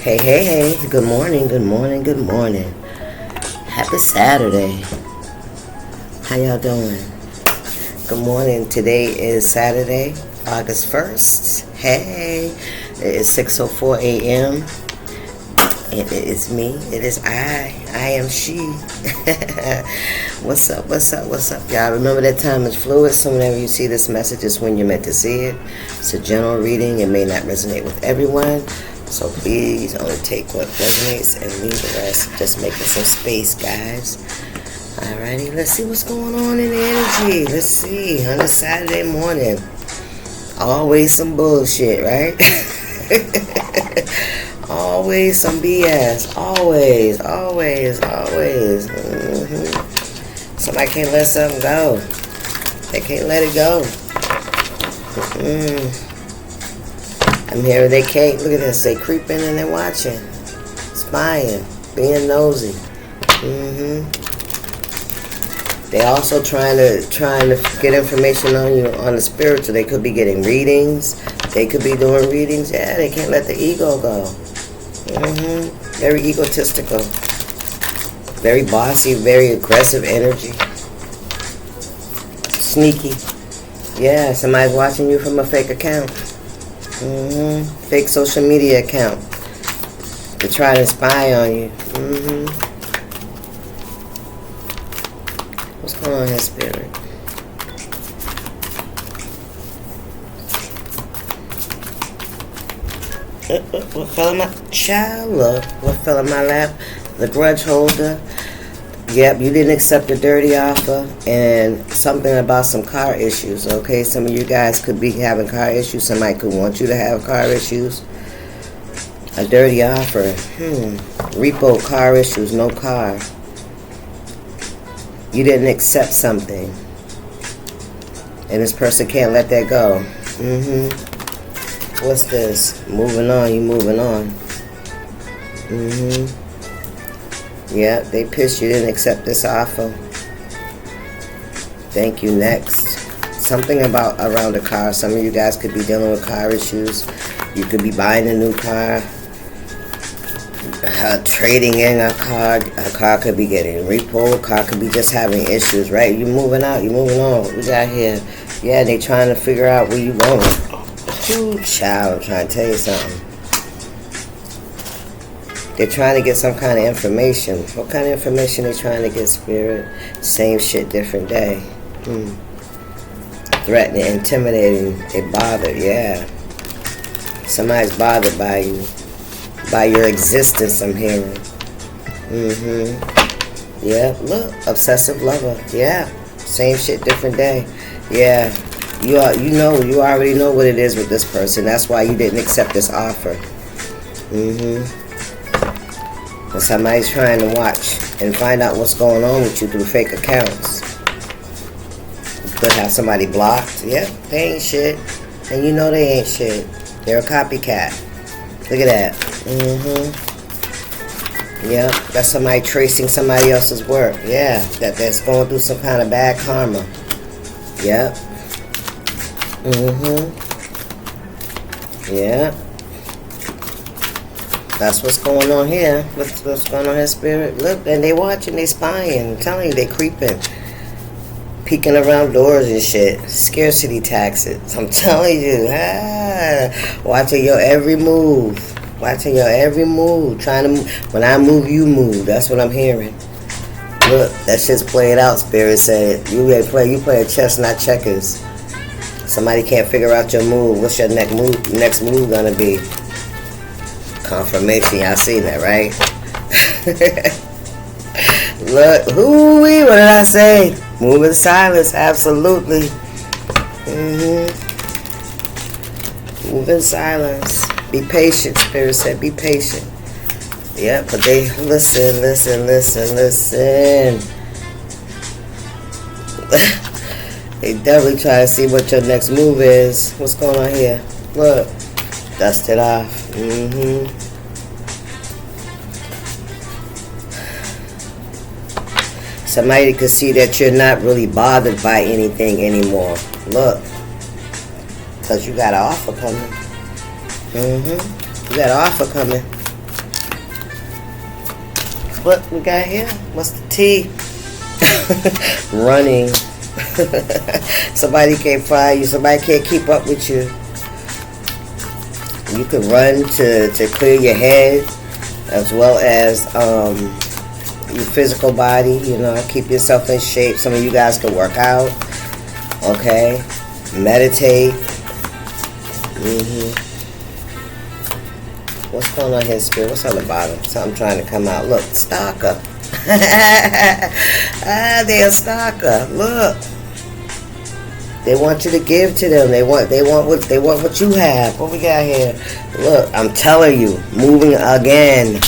Hey, hey, hey. Good morning, good morning, good morning. Happy Saturday. How y'all doing? Good morning. Today is Saturday, August 1st. Hey. It is 6:04 a.m. It is me. It is I. I am she. What's up, what's up, what's up, y'all? Remember that time is fluid, so whenever you see this message, it's when you're meant to see it. It's a general reading. It may not resonate with everyone. So please only take what resonates and leave the rest. Just making some space, guys. Alrighty, let's see what's going on in the energy. Let's see, on a Saturday morning. Always some bullshit, right? Always some BS. Always, always, always. Somebody can't let something go. They can't let it go. I'm here, they can't. Look at this. They creeping and they're watching, spying, being nosy. They also trying to get information on you on the spiritual. They could be getting readings. They could be doing readings. Yeah, they can't let the ego go. Very egotistical, very bossy, very aggressive energy, sneaky. Yeah, somebody's watching you from a fake account. Fake social media account to try to spy on you. What's going on here, spirit? What fell in my child? Look, what fell in my lap? The grudge holder. Yep, you didn't accept a dirty offer, and something about some car issues, okay? Some of you guys could be having car issues. Somebody could want you to have car issues. A dirty offer. Repo car issues, no car. You didn't accept something, and this person can't let that go. What's this? Moving on, you moving on. Yeah, they pissed you didn't accept this offer. Thank you, next. Something about around a car. Some of you guys could be dealing with car issues. You could be buying a new car. Trading in a car. A car could be getting repo. A car could be just having issues, right? You moving out, you moving on. What we got here? Yeah, they trying to figure out where you going. Ooh, child, I'm trying to tell you something. They're trying to get some kind of information. What kind of information they trying to get, spirit? Same shit, different day. Threatening, intimidating, they bothered, yeah. Somebody's bothered by you. By your existence, I'm hearing. Yeah, look, obsessive lover, yeah. Same shit, different day. Yeah, you already know what it is with this person. That's why you didn't accept this offer. And somebody's trying to watch and find out what's going on with you through fake accounts. You could have somebody blocked. Yep, they ain't shit. And you know they ain't shit. They're a copycat. Look at that. Yep, that's somebody tracing somebody else's work. Yeah, that's going through some kind of bad karma. Yep. Yeah. That's what's going on here. What's going on here, spirit? Look, and they watching, they spying. I'm telling you, they creeping. Peeking around doors and shit. Scarcity taxes. I'm telling you. Watching your every move. Watching your every move. Trying to move. When I move, you move. That's what I'm hearing. Look, that shit's played out, spirit said. You play chess, not checkers. Somebody can't figure out your move. What's your next move gonna be? Confirmation, y'all seen that, right? Look, what did I say? Move in silence, absolutely. Move in silence. Be patient, spirit said, be patient. Yeah, but they listen. They definitely try to see what your next move is. What's going on here? Look, dust it off. Somebody could see that you're not really bothered by anything anymore. Look, because you got an offer coming. You got an offer coming. what we got here? What's the T? Running. Somebody can't find you. Somebody can't keep up with you. You can run to clear your head, as well as your physical body. You know, keep yourself in shape. Some of you guys can work out. Okay, meditate. What's going on here, Spirit? What's on the bottom? Something trying to come out. Look, stalker. They're a stalker. Look, they want you to give to them. They want what you have. What we got here? Look, I'm telling you, moving again.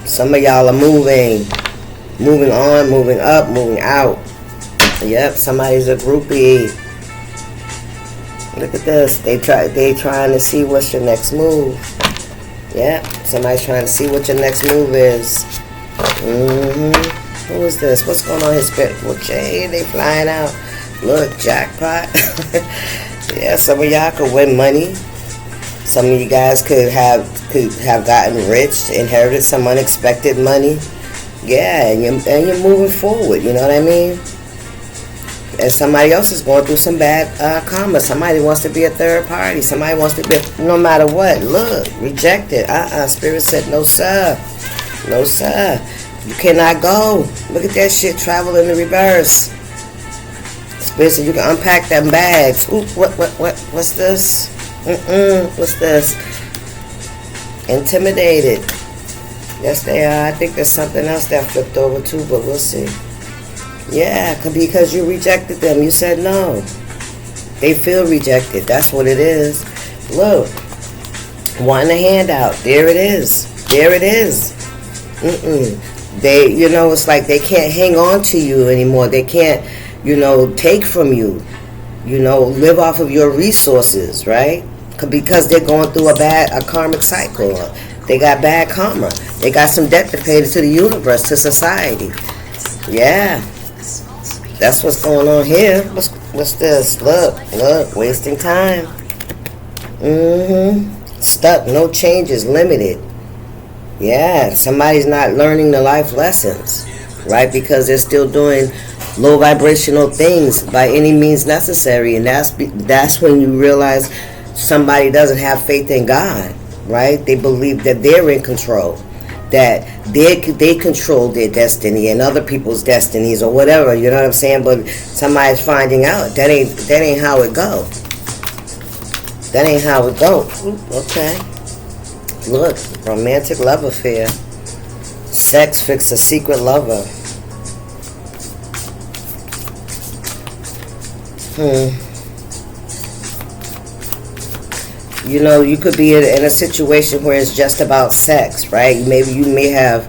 Some of y'all are moving on, moving up, moving out. Yep, somebody's a groupie. Look at this. They trying to see what's your next move. Yeah, somebody's trying to see what your next move is. Who is this? What's going on here, Spirit? Well, Jay, they flying out. Look, jackpot. Yeah, some of y'all could win money. Some of you guys could have gotten rich, inherited some unexpected money. Yeah, and you're moving forward. You know what I mean? And somebody else is going through some bad karma. Somebody wants to be a third party. Somebody wants to be, no matter what. Look, rejected. Spirit said, no, sir. No, sir. You cannot go. Look at that shit. Travel in the reverse. Spirit said, you can unpack them bags. Ooh, what's this? What's this? Intimidated. Yes, they are. I think there's something else that flipped over too, but we'll see. Yeah, because you rejected them. You said no. They feel rejected. That's what it is. Look. Wanting a handout. There it is. There it is. They, it's like they can't hang on to you anymore. They can't, take from you. Live off of your resources, right? Because they're going through a karmic cycle. They got bad karma. They got some debt to pay to the universe, to society. Yeah. That's what's going on here. What's this? Look, wasting time. Stuck, no changes, limited. Yeah, somebody's not learning the life lessons, right? Because they're still doing low vibrational things by any means necessary, and that's when you realize somebody doesn't have faith in God, right? They believe that they're in control, that they control their destiny and other people's destinies or whatever, you know what I'm saying? But somebody's finding out that ain't how it go. That ain't how it go. Okay. Look, romantic love affair. Sex fix a secret lover. You could be in a situation where it's just about sex, right? Maybe you may have,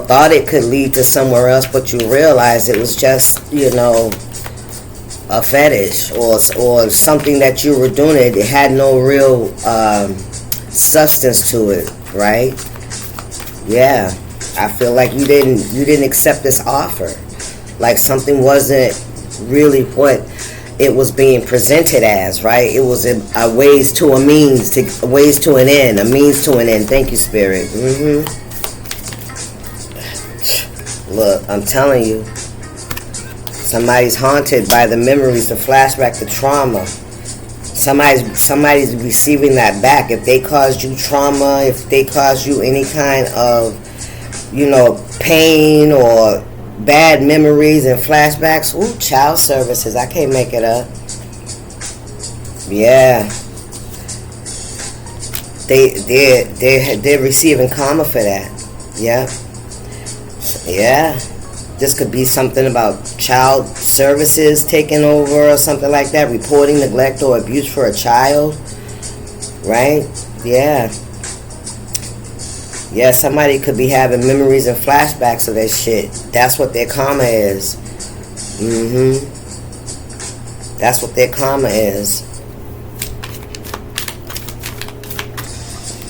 thought it could lead to somewhere else, but you realize it was just, a fetish or something that you were doing. It had no real substance to it, right? Yeah, I feel like you didn't accept this offer. Like something wasn't really what it was being presented as, right? It was a ways to a means, a ways to an end, a means to an end. Thank you, Spirit. Look, I'm telling you, somebody's haunted by the memories, the flashback, the trauma. Somebody's receiving that back. If they caused you trauma, if they caused you any kind of, pain or bad memories and flashbacks. Ooh, child services. I can't make it up. Yeah. They're receiving karma for that. Yeah. Yeah. This could be something about child services taking over or something like that. Reporting neglect or abuse for a child. Right? Yeah. Yeah, somebody could be having memories and flashbacks of that shit. That's what their karma is. That's what their karma is.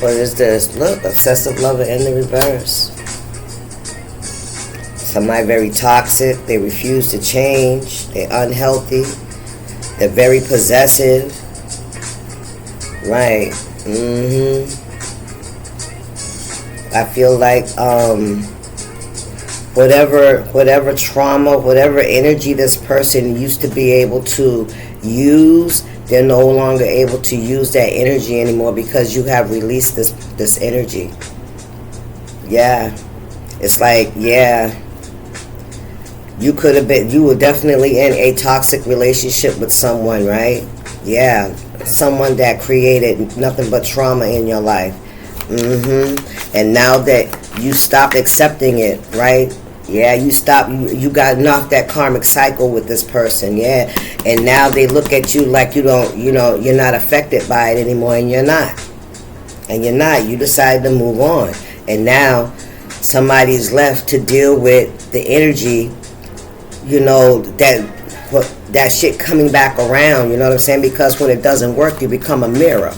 What is this? Look, obsessive lover in the reverse. Somebody very toxic. They refuse to change. They're unhealthy. They're very possessive. Right. I feel like whatever trauma, whatever energy this person used to be able to use, they're no longer able to use that energy anymore because you have released this energy. Yeah. It's like, yeah, you were definitely in a toxic relationship with someone, right? Yeah, someone that created nothing but trauma in your life. And now that you stopped accepting it, right? Yeah, you got knocked that karmic cycle with this person, yeah. And now they look at you like you're not affected by it anymore, and you're not. You decided to move on. And now somebody's left to deal with the energy, that shit coming back around, you know what I'm saying? Because when it doesn't work, you become a mirror.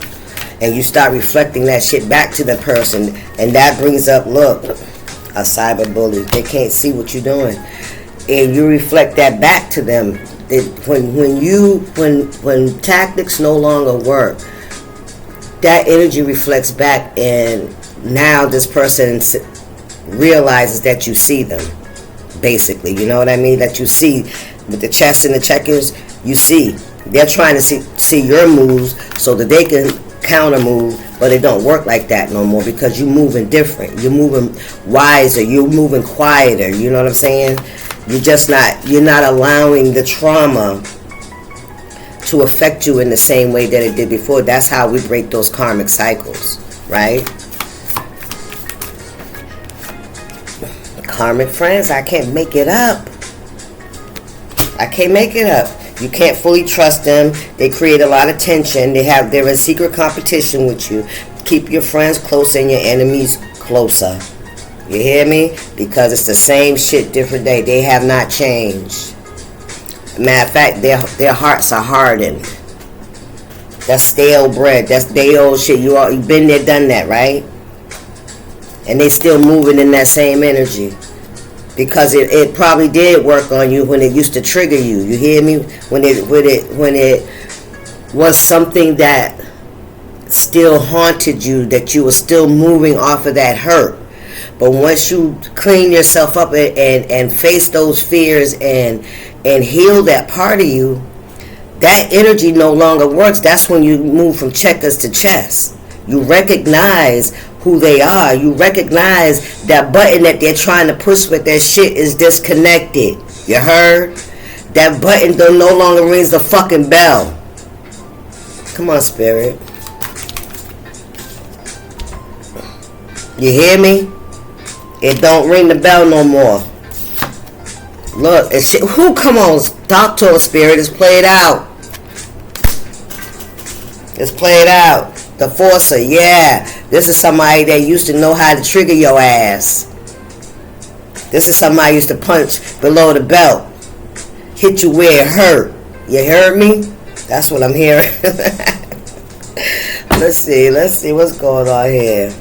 And you start reflecting that shit back to the person. And that brings up, look, a cyber bully. They can't see what you're doing. And you reflect that back to them. When tactics no longer work, that energy reflects back, and now this person realizes that you see them, basically. You know what I mean? That you see with the chess and the checkers, you see. They're trying to see your moves so that they can counter move, but it don't work like that no more because you're moving different. You're moving wiser. You're moving quieter. You know what I'm saying? You're not allowing the trauma to affect you in the same way that it did before. That's how we break those karmic cycles, right? Karmic friends, I can't make it up. You can't fully trust them. They create a lot of tension. They're in secret competition with you. Keep your friends close and your enemies closer. You hear me? Because it's the same shit, different day. They have not changed. Matter of fact, their hearts are hardened. That's stale bread. That's day old shit. You've been there, done that, right? And they still moving in that same energy. Because it probably did work on you when it used to trigger you. You hear me? When it was something that still haunted you, that you were still moving off of that hurt. But once you clean yourself up and face those fears and heal that part of you, that energy no longer works. That's when you move from checkers to chess. You recognize who they are. You recognize that button that they're trying to push with their shit is disconnected. You heard? That button no longer rings the fucking bell. Come on, spirit. You hear me? It don't ring the bell no more. Look, come on, talk to a spirit. It's played out. It's played out. The Forcer, yeah. This is somebody that used to know how to trigger your ass. This is somebody who used to punch below the belt. Hit you where it hurt. You heard me? That's what I'm hearing. Let's see what's going on here.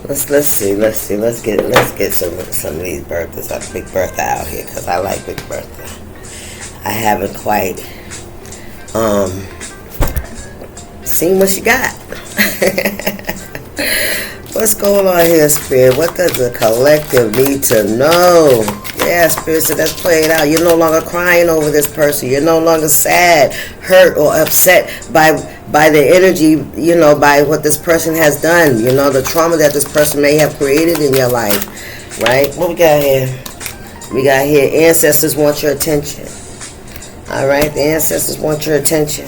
Let's see. Let's get some of these Berthas. Big Bertha out here, because I like Big Bertha. I haven't quite seen what she got. What's going on here, Spirit? What does the collective need to know? Yeah, Spirit said that's played out. You're no longer crying over this person. You're no longer sad, hurt, or upset by the energy, by what this person has done. The trauma that this person may have created in your life. Right? What we got here? We got here, ancestors want your attention. Alright, the ancestors want your attention.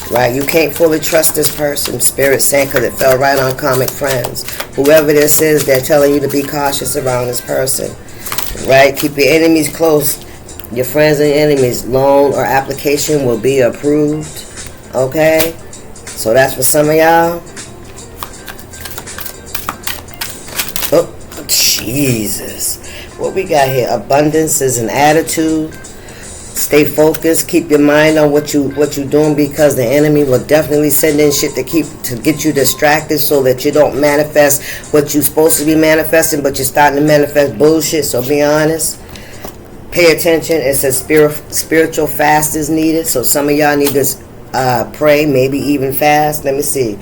Right, you can't fully trust this person, Spirit saying, because it fell right on karmic friends. Whoever this is, they're telling you to be cautious around this person. Right, keep your enemies close. Your friends and enemies. Loan or application will be approved. Okay, so that's for some of y'all. Oh, Jesus. What we got here? Abundance is an attitude. Stay focused. Keep your mind on what you're doing, because the enemy will definitely send in shit to get you distracted, so that you don't manifest what you're supposed to be manifesting, but you're starting to manifest bullshit. So be honest. Pay attention. It says spiritual fast is needed. So some of y'all need to pray, maybe even fast. Let me see.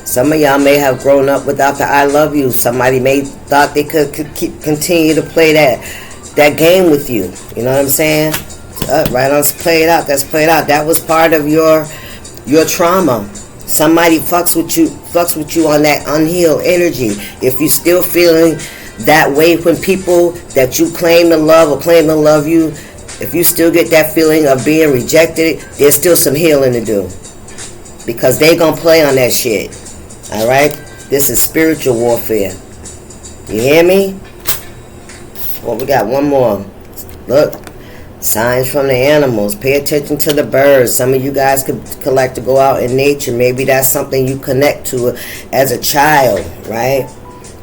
Some of y'all may have grown up without the I love you. Somebody may thought they could continue to play that game with you. You know what I'm saying? Right on, play it out. That's play it out. That was part of your trauma. Somebody fucks with you on that unhealed energy. If you still feeling that way when people that you claim to love or claim to love you, if you still get that feeling of being rejected, there's still some healing to do. Because they gonna play on that shit. Alright? This is spiritual warfare. You hear me? Well, we got one more. Look. Signs from the animals. Pay attention to the birds. Some of you guys could like to go out in nature. Maybe that's something you connect to as a child, right?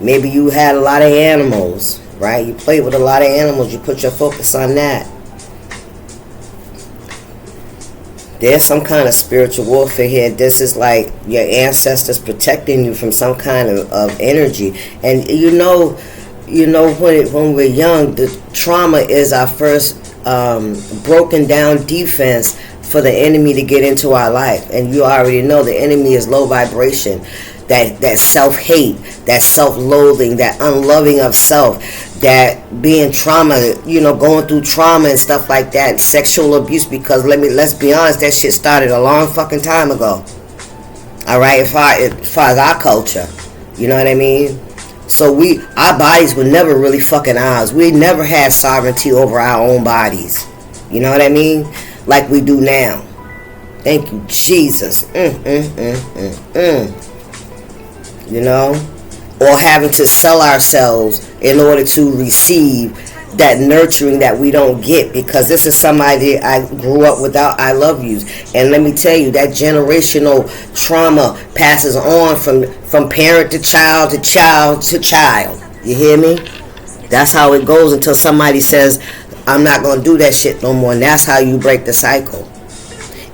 Maybe you had a lot of animals, right? You played with a lot of animals. You put your focus on that. There's some kind of spiritual warfare here. This is like your ancestors protecting you from some kind of energy. And you know when we're young, the trauma is our first broken down defense for the enemy to get into our life. And you already know the enemy is low vibration, that self-hate, that self-loathing, that unloving of self, that being trauma, going through trauma and stuff like that, sexual abuse. Because let's be honest, that shit started a long fucking time ago. All right, as far as our culture, you know what I mean? So our bodies were never really fucking ours. We never had sovereignty over our own bodies. You know what I mean? Like we do now. Thank you, Jesus. You know? Or having to sell ourselves in order to receive that nurturing that we don't get, because this is somebody I grew up without I love yous. And let me tell you, that generational trauma passes on from parent to child to child to child. You hear me? That's how it goes until somebody says, I'm not going to do that shit no more. And that's how you break the cycle.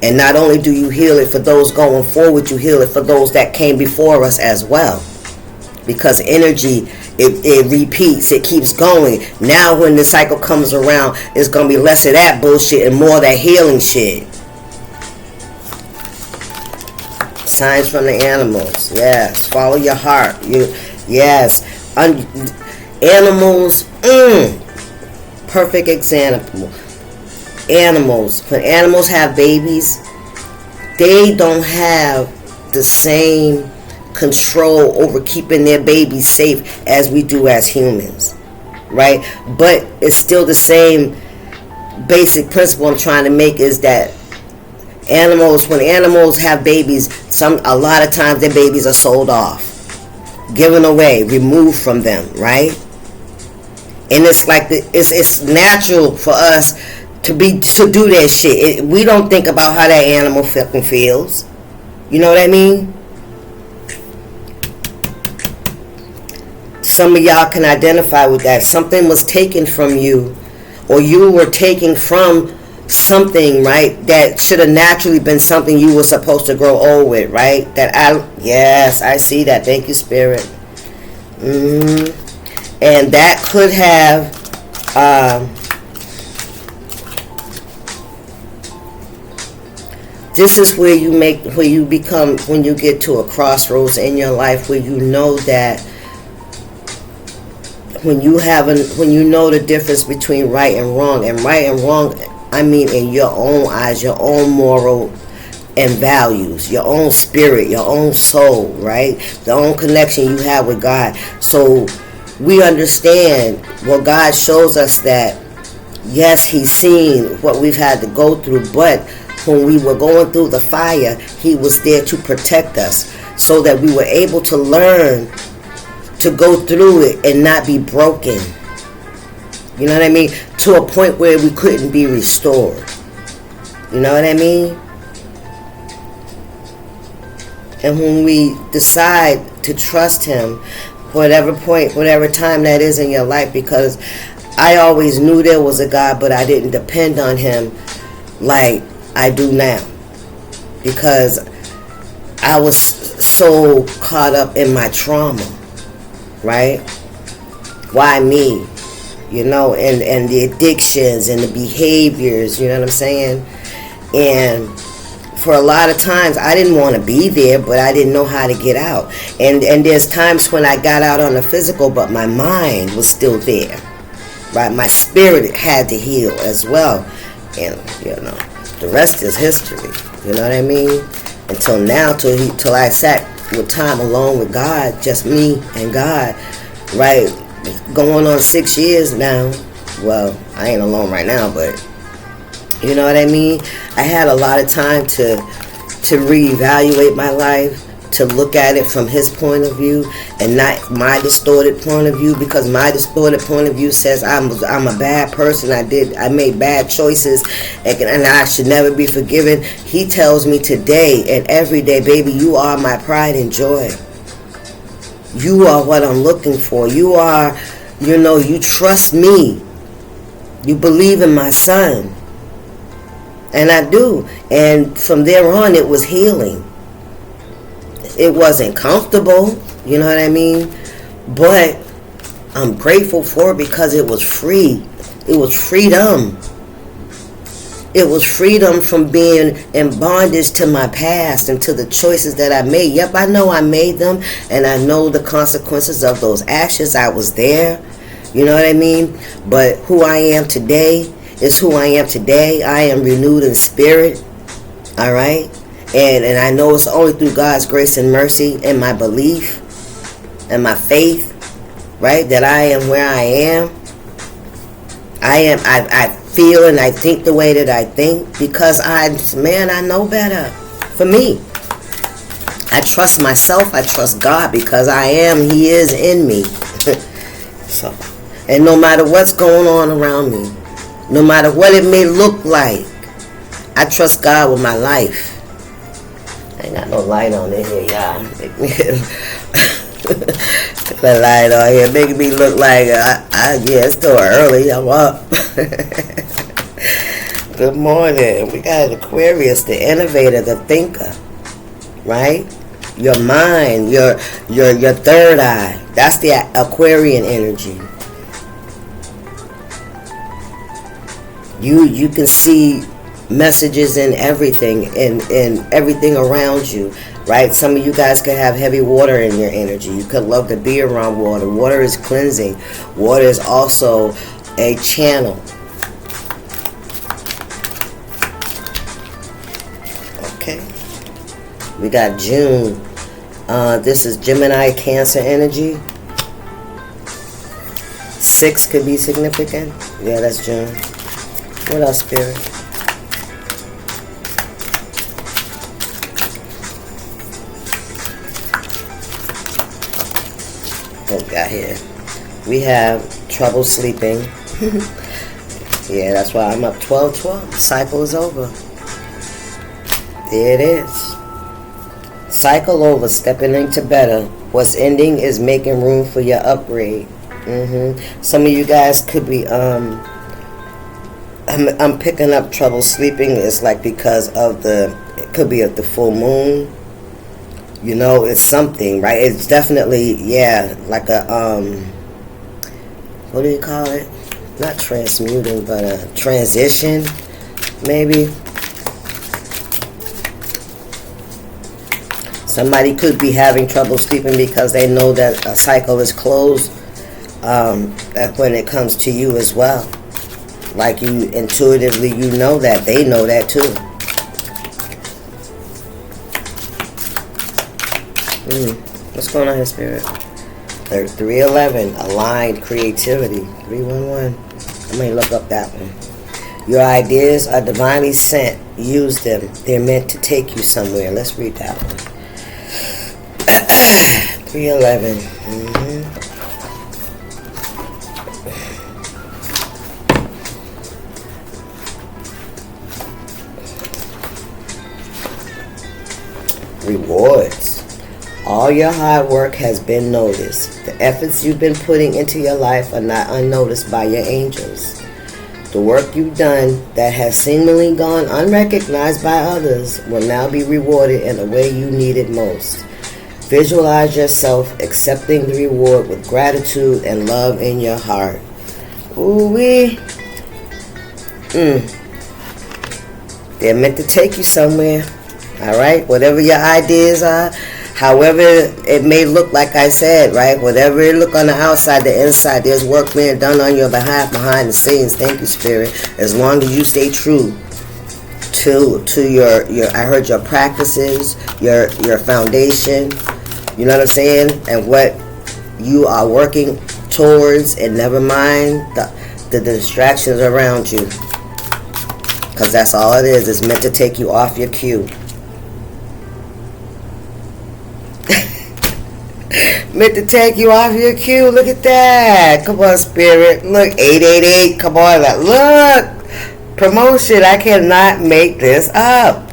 And not only do you heal it for those going forward, you heal it for those that came before us as well. Because energy, it repeats, it keeps going. Now when the cycle comes around, it's going to be less of that bullshit and more of that healing shit. Signs from the animals. Yes. Follow your heart. Yes. Animals. Perfect example. Animals. When animals have babies, they don't have the same control over keeping their babies safe as we do as humans, right? But it's still the same basic principle I'm trying to make, is that when animals have babies, a lot of times their babies are sold off, given away, removed from them, right? And it's like it's natural for us to do that shit. We don't think about how that animal fucking feels. You know what I mean? Some of y'all can identify with that. Something was taken from you, or you were taken from something, right, that should have naturally been something you were supposed to grow old with, right? Yes, I see that. Thank you, Spirit. And that could have this is where you when you get to a crossroads in your life where you know that when you know the difference between right and wrong, I mean in your own eyes, your own moral and values, your own spirit, your own soul, right? The own connection you have with God. So we understand, well, God shows us that, yes, He's seen what we've had to go through, but when we were going through the fire, He was there to protect us so that we were able to learn to go through it and not be broken. You know what I mean? To a point where we couldn't be restored. You know what I mean? And when we decide to trust Him, whatever point, whatever time that is in your life, because I always knew there was a God, but I didn't depend on Him like I do now. Because I was so caught up in my trauma. Right? Why me? You know, and the addictions and the behaviors, you know what I'm saying? And for a lot of times I didn't want to be there, but I didn't know how to get out. And there's times when I got out on the physical, but my mind was still there. Right? My spirit had to heal as well. And, the rest is history. You know what I mean? Until now, till I sat with time alone with God, just me and God, right? Going on 6 years now. Well, I ain't alone right now, but you know what I mean? I had a lot of time to reevaluate my life, to look at it from his point of view and not my distorted point of view, because my distorted point of view says I'm a bad person. I made bad choices and I should never be forgiven. He tells me today and every day, baby, you are my pride and joy. You are what I'm looking for. You are, you trust me. You believe in my son. And I do. And from there on, it was healing. It wasn't comfortable, you know what I mean? But I'm grateful for it because it was free. It was freedom. It was freedom from being in bondage to my past and to the choices that I made. Yep, I know I made them, and I know the consequences of those actions. I was there, you know what I mean? But who I am today is who I am today. I am renewed in spirit, all right? And I know it's only through God's grace and mercy and my belief and my faith, right, that I am where I am. I feel and I think the way that I think because I know better. For me, I trust myself. I trust God because He is in me. So, and no matter what's going on around me, no matter what it may look like, I trust God with my life. I ain't got no light on in here, y'all. The light on here making me look like it's still early. I'm up. Good morning. We got Aquarius, the innovator, the thinker, right? Your mind, your third eye. That's the Aquarian energy. You can see messages in everything and everything around you, right? Some of you guys could have heavy water in your energy. You could love to be around water. Water is cleansing. Water is also a channel. Okay. We got June. This is Gemini, Cancer energy. 6 could be significant. Yeah, that's June. What else, Spirit? What we got here? We have trouble sleeping. Yeah, that's why I'm up 12-12. Cycle is over. There it is. Cycle over, stepping into better. What's ending is making room for your upgrade. Some of you guys could be I'm picking up trouble sleeping. It's like because of it could be of the full moon. It's something, right? It's definitely, like a what do you call it? Not transmuting, but a transition, maybe. Somebody could be having trouble sleeping because they know that a cycle is closed when it comes to you as well. Like you intuitively, know that. They know that too. What's going on here, Spirit? 311, aligned creativity. 311. I may look up that one. Your ideas are divinely sent. Use them. They're meant to take you somewhere. Let's read that one. 311. Rewards. All your hard work has been noticed. The efforts you've been putting into your life are not unnoticed by your angels. The work you've done that has seemingly gone unrecognized by others will now be rewarded in a way you need it most. Visualize yourself accepting the reward with gratitude and love in your heart. Ooh-wee. They're meant to take you somewhere. All right, whatever your ideas are, however it may look, like I said, right, whatever it look on the outside, the inside, there's work being done on your behalf behind the scenes. Thank you, Spirit. As long as you stay true to your I heard your practices, your foundation, you know what I'm saying, and what you are working towards, and never mind the distractions around you, because that's all it is. It's meant to take you off your cue. Meant to take you off your cue. Look at that. Come on, Spirit. Look, 888. Come on. Look. Promotion. I cannot make this up.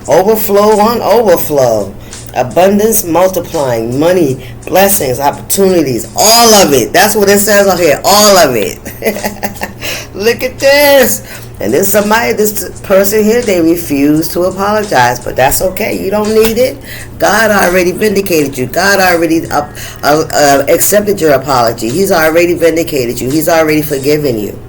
Overflow on overflow. Abundance multiplying. Money, blessings, opportunities. All of it. That's what it says on here. All of it. Look at this. And this person here, they refuse to apologize, but that's okay. You don't need it. God already vindicated you. God already accepted your apology. He's already vindicated you. He's already forgiven you.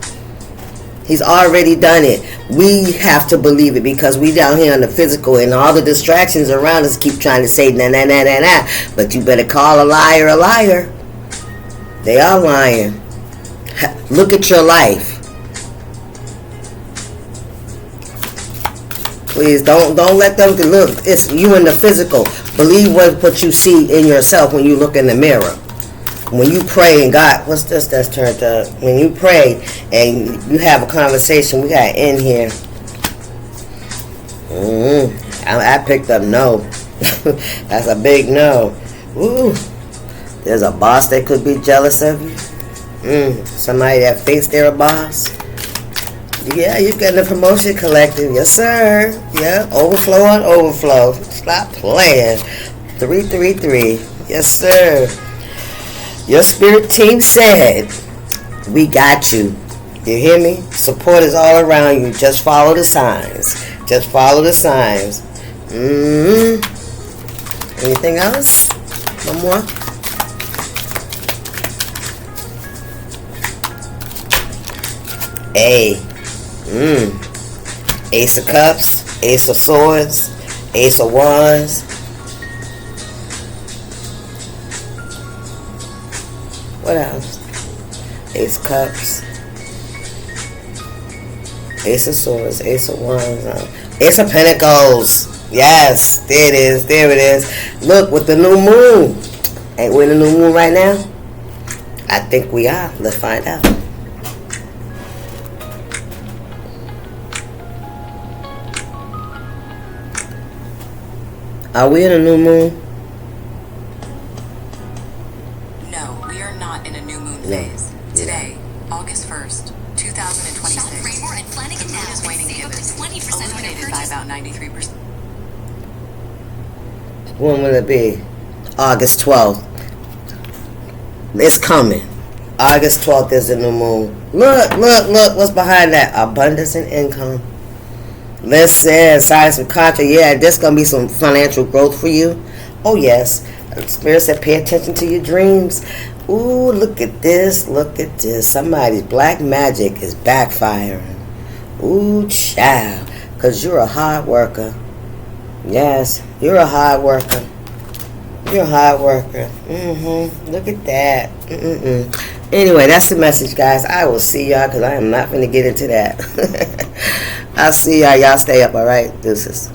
He's already done it. We have to believe it, because we down here on the physical, and all the distractions around us keep trying to say nah, nah, nah, nah, nah. But you better call a liar a liar. They are lying. Look at your life. Please don't let them look. It's you in the physical. Believe what you see in yourself when you look in the mirror. When you pray and God, what's this that's turned up? When you pray and you have a conversation, we got to end here. I picked up no. That's a big no. Ooh, there's a boss that could be jealous of you. Somebody that thinks they're a boss. Yeah, you're getting a promotion collective. Yes, sir. Yeah, overflow on overflow. Stop playing. 333. Yes, sir. Your spirit team said, we got you. You hear me? Support is all around you. Just follow the signs. Just follow the signs. Anything else? One more? A. Ace of Cups, Ace of Swords, Ace of Wands. What else? Ace of Cups, Ace of Swords, Ace of Wands, Ace of Pentacles. Yes, there it is. There it is. Look, with the new moon. Ain't we in the new moon right now? I think we are. Let's find out. Are we in a new moon? No, we are not in a new moon phase. Today, August 1st, 2026. The moon is waning illuminated by about 93%. When will it be? August 12th. It's coming. August 12th is the new moon. Look, what's behind that? Abundance and income. Listen, silence and contra. Yeah, there's going to be some financial growth for you. Oh, yes. Spirit said pay attention to your dreams. Ooh, look at this. Look at this. Somebody's black magic is backfiring. Ooh, child. Because you're a hard worker. Yes, you're a hard worker. You're a hard worker. Look at that. Anyway, that's the message, guys. I will see y'all, because I am not going to get into that. I'll see y'all. Y'all stay up, all right? Deuces.